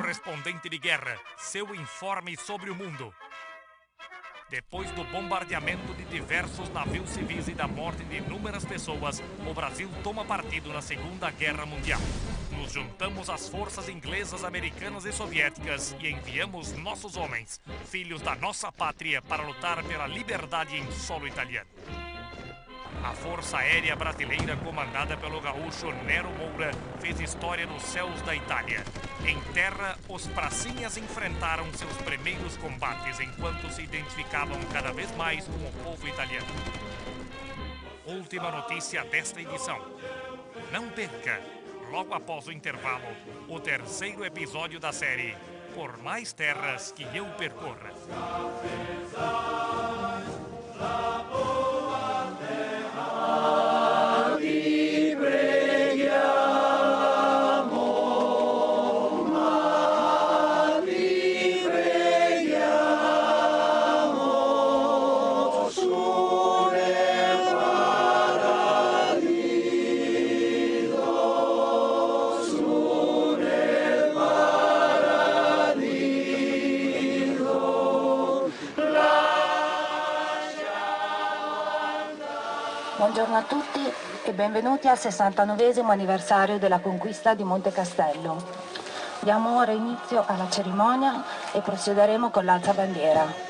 correspondente de guerra, seu informe sobre o mundo. Depois do bombardeamento de diversos navios civis e da morte de inúmeras pessoas, o Brasil toma partido na Segunda Guerra Mundial. Nos juntamos às forças inglesas, americanas e soviéticas e enviamos nossos homens, filhos da nossa pátria, para lutar pela liberdade em solo italiano. A Força Aérea Brasileira, comandada pelo gaúcho Nero Moura, fez história nos céus da Itália. Em terra, os pracinhas enfrentaram seus primeiros combates, enquanto se identificavam cada vez mais com o povo italiano. Última notícia desta edição. Não perca, logo após o intervalo, o terceiro episódio da série Por Mais Terras que Eu Percorra. Buongiorno a tutti e benvenuti al 69esimo anniversario della conquista di Monte Castello. Diamo ora inizio alla cerimonia e procederemo con l'alzabandiera.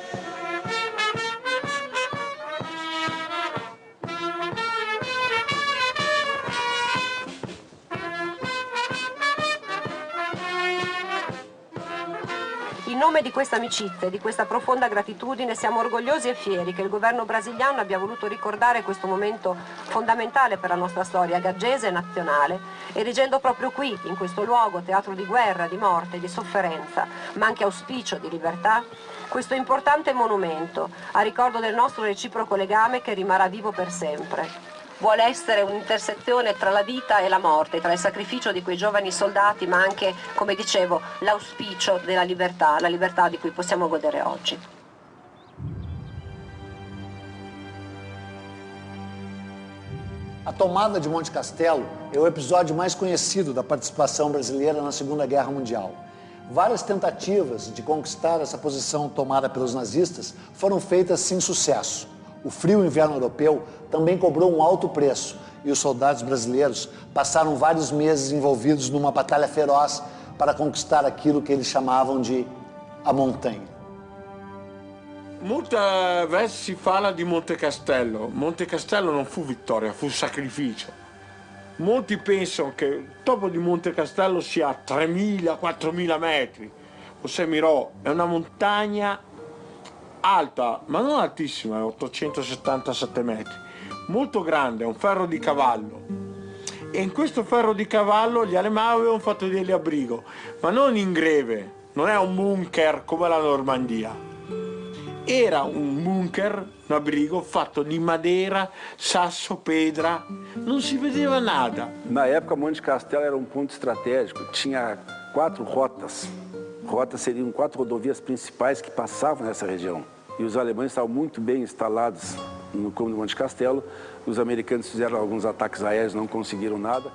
In nome di questa amicizia e di questa profonda gratitudine siamo orgogliosi e fieri che il governo brasiliano abbia voluto ricordare questo momento fondamentale per la nostra storia gaggese e nazionale, erigendo proprio qui, in questo luogo, teatro di guerra, di morte, di sofferenza, ma anche auspicio di libertà, questo importante monumento a ricordo del nostro reciproco legame che rimarrà vivo per sempre. Vuole essere un'intersezione tra la vita e la morte, tra il sacrificio di quei giovani soldati, ma anche, come dicevo, l'auspicio della libertà, la libertà di cui possiamo godere oggi. A tomada de Monte Castelo é o episódio mais conhecido da participação brasileira na Segunda Guerra Mundial. Várias tentativas de conquistar essa posição tomada pelos nazistas foram feitas sem sucesso. O frio inverno europeu também cobrou um alto preço e os soldados brasileiros passaram vários meses envolvidos numa batalha feroz para conquistar aquilo que eles chamavam de a montanha. Muitas vezes si fala di Monte Castello. Monte Castello non fu vittoria, fu sacrificio. Molti pensano che il topo di Monte Castello sia a 3.000-4.000 metri. José Miró è una montagna alta, ma non altissima, è 877 metri, molto grande, è un ferro di cavallo. E in questo ferro di cavallo gli alemani avevano fatto degli abrigo, ma non in greve, non è un bunker come la Normandia. Era un bunker, un abrigo fatto di madeira, sasso, pedra, non si vedeva nada. Na época, Monte Castelo era um ponto estratégico, tinha 4 rotas. Rotas seriam 4 rodovias principais que passavam nessa região. E os alemães estavam muito bem instalados no cume do Monte Castelo. Os americanos fizeram alguns ataques aéreos, não conseguiram nada.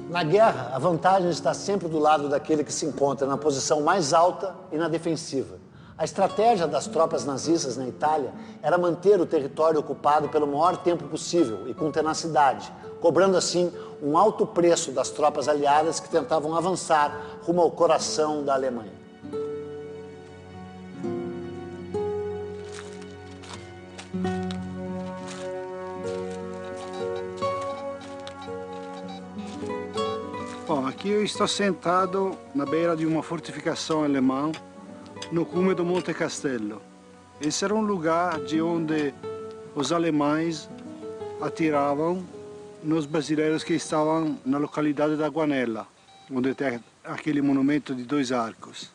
Na guerra, a vantagem está sempre do lado daquele que se encontra na posição mais alta e na defensiva. A estratégia das tropas nazistas na Itália era manter o território ocupado pelo maior tempo possível e com tenacidade, cobrando assim um alto preço das tropas aliadas que tentavam avançar rumo ao coração da Alemanha. Bom, aqui eu estou sentado na beira de uma fortificação alemã no cume do Monte Castello. Esse era um lugar de onde os alemães atiravam nos brasileiros que estavam na localidade da Guanella, onde tem aquele monumento de 2 arcos.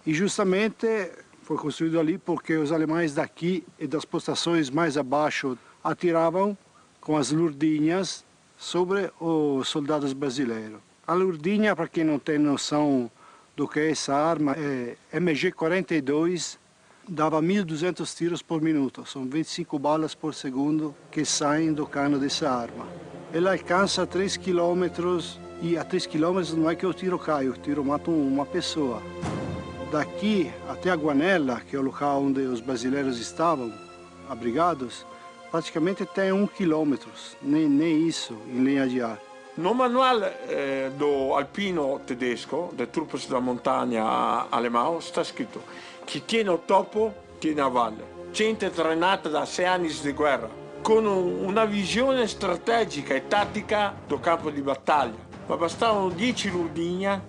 E justamente foi construído ali porque os alemães daqui e das postações mais abaixo atiravam com as lurdinhas sobre os soldados brasileiros. A lurdinha, para quem não tem noção do que é essa arma, é MG-42, dava 1.200 tiros por minuto. São 25 balas por segundo que saem do cano dessa arma. Ela alcança 3 quilômetros e a 3 quilômetros não é que o tiro cai, o tiro mata uma pessoa. Daqui até a Guanella, que é o local onde os brasileiros estavam abrigados, praticamente tem 1 quilômetro, nem isso em linha de ar. No manual do alpino tedesco, de Truppes da Montagna alemão, está escrito: chi tiene o topo tiene a valle. Gente treinata da 6 anni di guerra, con una visione strategica e tattica do campo di battaglia. Ma bastavano 10 Lurdigna,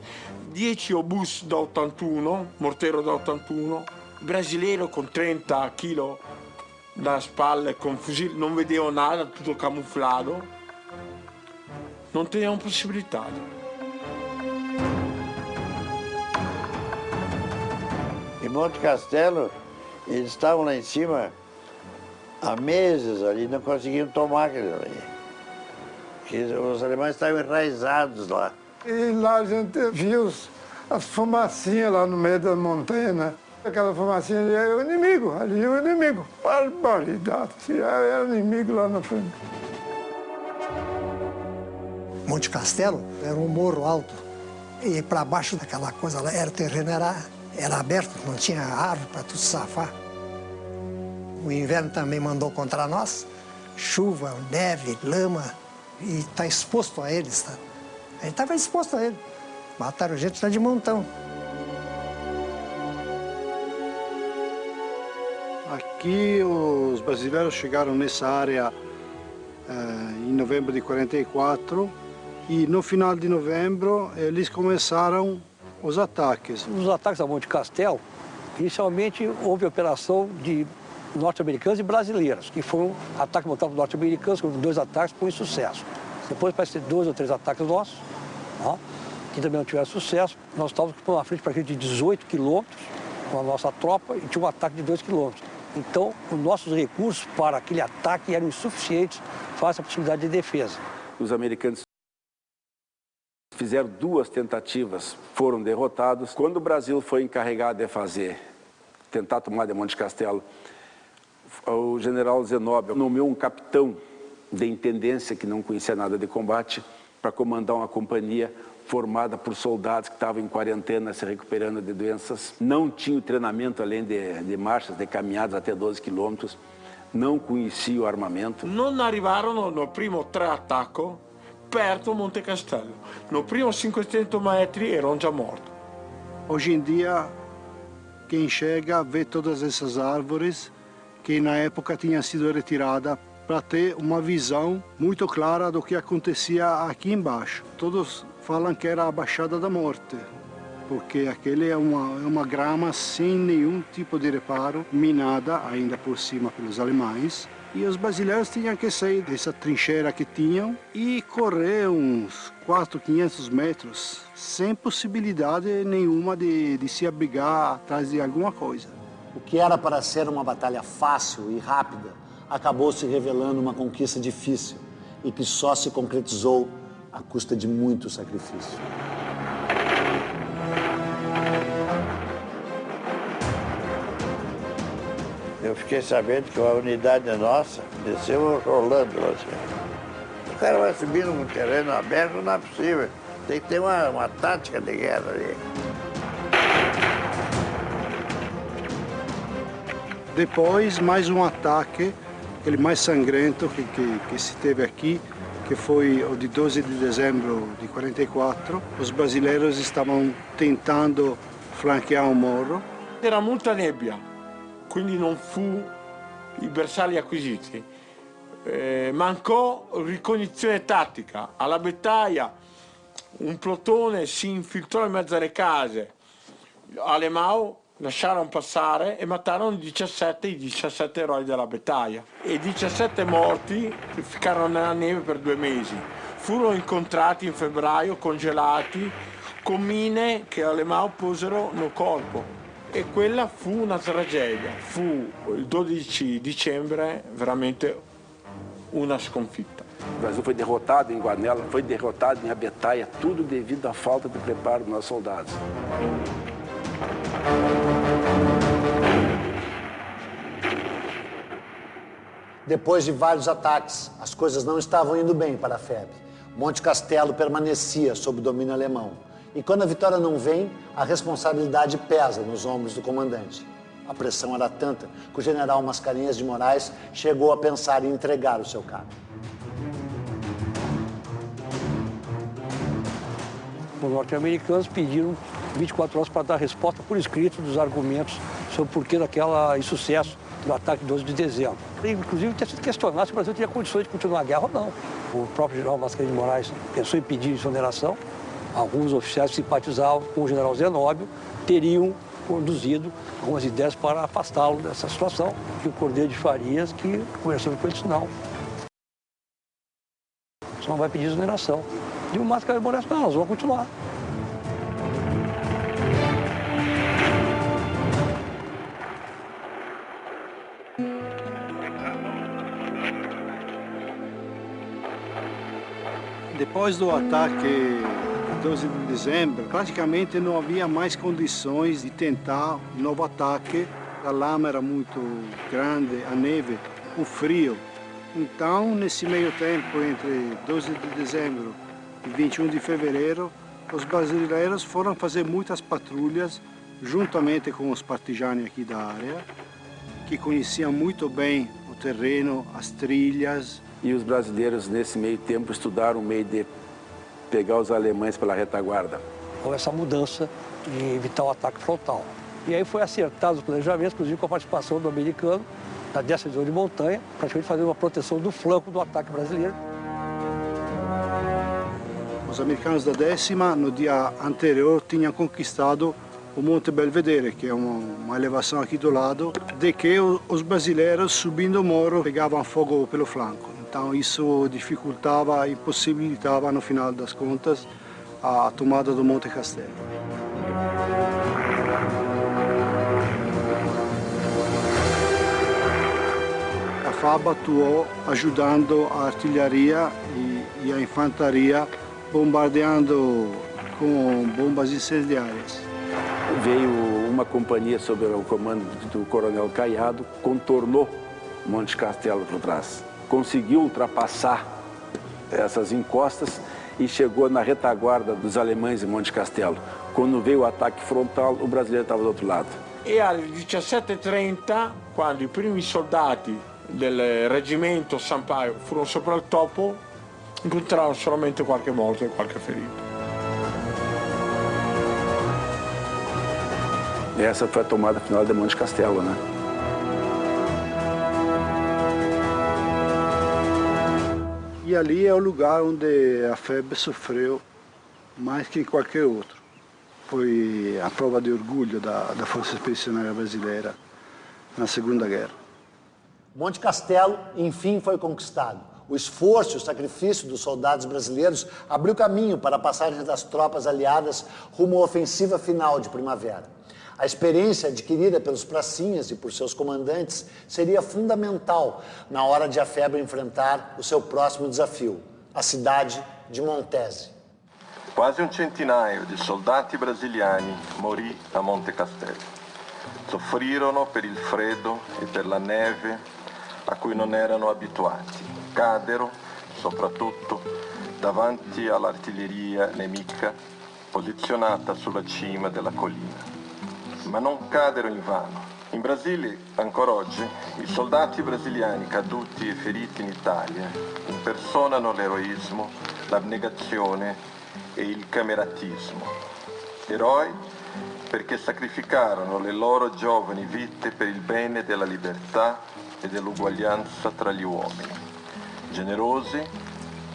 10 obus da 81, mortero da 81, brasileiro con 30 kg da spalle, con fucile, non vedevo nada, tutto camuflato. Non tenevamo possibilità. Em Monte Castelo, eles estavam lá em cima há meses ali, não conseguiam tomar aquele ali. Porque os alemães estavam enraizados lá. E lá a gente viu as fumacinhas lá no meio da montanha, né? Aquela fumacinha ali é o inimigo, ali é o inimigo. Barbaridade, é o inimigo lá na frente. Monte Castelo era um morro alto e para baixo daquela coisa lá, o terreno era aberto, não tinha árvore para tudo safar. O inverno também mandou contra nós, chuva, neve, lama, e está exposto a eles. Tá? A gente estava exposto a eles. Mataram gente lá de montão. Aqui os brasileiros chegaram nessa área em novembro de 44 e no final de novembro eles começaram os ataques. Nos ataques a Monte Castelo, inicialmente houve operação de norte-americanos e brasileiros, que foi um ataque montado por norte-americanos, com 2 ataques com insucesso. Depois parece ter 2 ou 3 ataques nossos, que também não tiveram sucesso. Nós estávamos com uma frente para aqui de 18 quilômetros com a nossa tropa e tinha um ataque de 2 quilômetros. Então, os nossos recursos para aquele ataque eram insuficientes face à possibilidade de defesa. Os americanos fizeram 2 tentativas, foram derrotados. Quando o Brasil foi encarregado de tentar tomar de Monte Castelo, o general Zenóbio nomeou um capitão de intendência que não conhecia nada de combate para comandar uma companhia formada por soldados que estavam em quarentena, se recuperando de doenças. Não tinha treinamento além de marchas, de caminhadas até 12 quilômetros. Não conhecia o armamento. Non arrivarono no primo 3 attacco perto Monte Castelo. No primo 500 metri erano già morti. Hoje em dia, quem chega vê todas essas árvores que na época tinham sido retiradas para ter uma visão muito clara do que acontecia aqui embaixo. Todos falam que era a Baixada da Morte, porque aquele é uma grama sem nenhum tipo de reparo, minada ainda por cima pelos alemães. E os brasileiros tinham que sair dessa trincheira que tinham e correr uns 400-500 metros, sem possibilidade nenhuma de se abrigar atrás de alguma coisa. O que era para ser uma batalha fácil e rápida, acabou se revelando uma conquista difícil e que só se concretizou à custa de muito sacrifício. Eu fiquei sabendo que a unidade nossa desceu rolando lá assim. O cara vai subindo no terreno aberto, não é possível. Tem que ter uma tática de guerra ali. Depois, mais um ataque, aquele mais sangrento que se teve aqui, que foi o de 12 de dezembro de 44. Os brasileiros estavam tentando flanquear o morro. Era molta nebbia, quindi non fu i bersagli acquisiti. Mancò ricognizione tattica. Alla battaglia un plotone si infiltrò in mezzo alle case. Alemão lasciarono passare e matarono i 17 eroi della battaglia. E 17 morti ficarono nella neve per 2 mesi. Furono incontrati in febbraio, congelati, con mine che Alemão posero no corpo. E quella fu una tragedia. Fu il 12 dicembre veramente una sconfitta. O Brasil foi derrotado em Guanella, foi derrotado em Abetaia, tudo devido à falta de preparo dos nossos soldados. Depois de vários ataques, as coisas não estavam indo bem para a FEB. Monte Castelo permanecia sob domínio alemão. E quando a vitória não vem, a responsabilidade pesa nos ombros do comandante. A pressão era tanta que o general Mascarenhas de Moraes chegou a pensar em entregar o seu cargo. Os norte-americanos pediram 24 horas para dar resposta por escrito dos argumentos sobre o porquê daquela insucesso do ataque de 12 de dezembro. Inclusive, tinha sido questionado se o Brasil tinha condições de continuar a guerra ou não. O próprio general Mascarenhas de Moraes pensou em pedir exoneração. Alguns oficiais que simpatizavam com o general Zenóbio teriam conduzido algumas ideias para afastá-lo dessa situação. E o Cordeiro de Farias, que conversando com ele, disse não. Você não vai pedir exoneração. E o Mascarenhas de Moraes, não, nós vamos continuar. Depois do ataque 12 de dezembro, praticamente não havia mais condições de tentar um novo ataque. A lama era muito grande, a neve, o frio. Então, nesse meio tempo, entre 12 de dezembro e 21 de fevereiro, os brasileiros foram fazer muitas patrulhas, juntamente com os partisanos aqui da área, que conheciam muito bem o terreno, as trilhas. E os brasileiros, nesse meio tempo, estudaram o meio de pegar os alemães pela retaguarda. Houve essa mudança de evitar o ataque frontal. E aí foi acertado os planejamentos, inclusive com a participação do americano, da 10ª Divisão de Montanha, praticamente fazendo uma proteção do flanco do ataque brasileiro. Os americanos da 10ª, no dia anterior, tinham conquistado o Monte Belvedere, que é uma elevação aqui do lado, de que os brasileiros, subindo o morro, pegavam fogo pelo flanco. Então isso dificultava e impossibilitava, no final das contas, a tomada do Monte Castelo. A FAB atuou ajudando a artilharia e a infantaria, bombardeando com bombas incendiárias. Veio uma companhia sob o comando do coronel Caiado, contornou Monte Castelo por trás. Conseguiu ultrapassar essas encostas e chegou na retaguarda dos alemães em Monte Castelo. Quando veio o ataque frontal, o brasileiro estava do outro lado. E alle 17:30, quando i primi soldati del reggimento Sampaio furono sopra il topo, incontrarono solamente qualche morto e qualche ferito. Essa foi a tomada final de Monte Castelo, né? E ali é o lugar onde a FEB sofreu mais que em qualquer outro. Foi a prova de orgulho da Força Expedicionária Brasileira na Segunda Guerra. Monte Castelo, enfim, foi conquistado. O esforço e o sacrifício dos soldados brasileiros abriu caminho para a passagem das tropas aliadas rumo à ofensiva final de primavera. A experiência adquirida pelos pracinhas e por seus comandantes seria fundamental na hora de a FEB enfrentar o seu próximo desafio, a cidade de Montese. Quasi un centinaio di soldati brasiliani morì a Monte Castelo. Soffrirono per il freddo e per la neve a cui non erano abituati. Cadero, soprattutto, davanti all'artiglieria nemica posizionata sulla cima della collina. Ma non cadero invano. In Brasile, ancora oggi, i soldati brasiliani caduti e feriti in Italia impersonano l'eroismo, l'abnegazione e il cameratismo. Eroi perché sacrificarono le loro giovani vite per il bene della libertà e dell'uguaglianza tra gli uomini. Generosi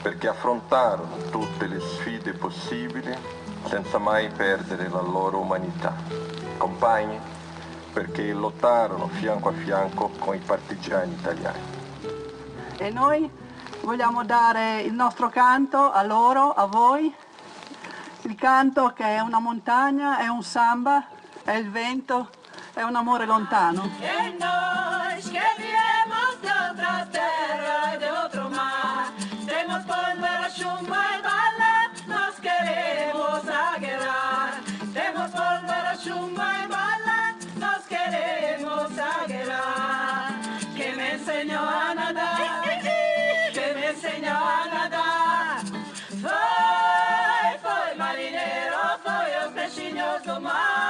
perché affrontarono tutte le sfide possibili senza mai perdere la loro umanità. Compagni perché lottarono fianco a fianco con i partigiani italiani. E noi vogliamo dare il nostro canto a loro, a voi, il canto che è una montagna, è un samba, è il vento, è un amore lontano. E noi che viemos de otra terra y de otro mar, tenemos polvere, chumba y bala, nos queremos aguerrar. Tenemos polvere, chumba y bala, nos queremos aguerrar. Que me enseñó a nadar. domani.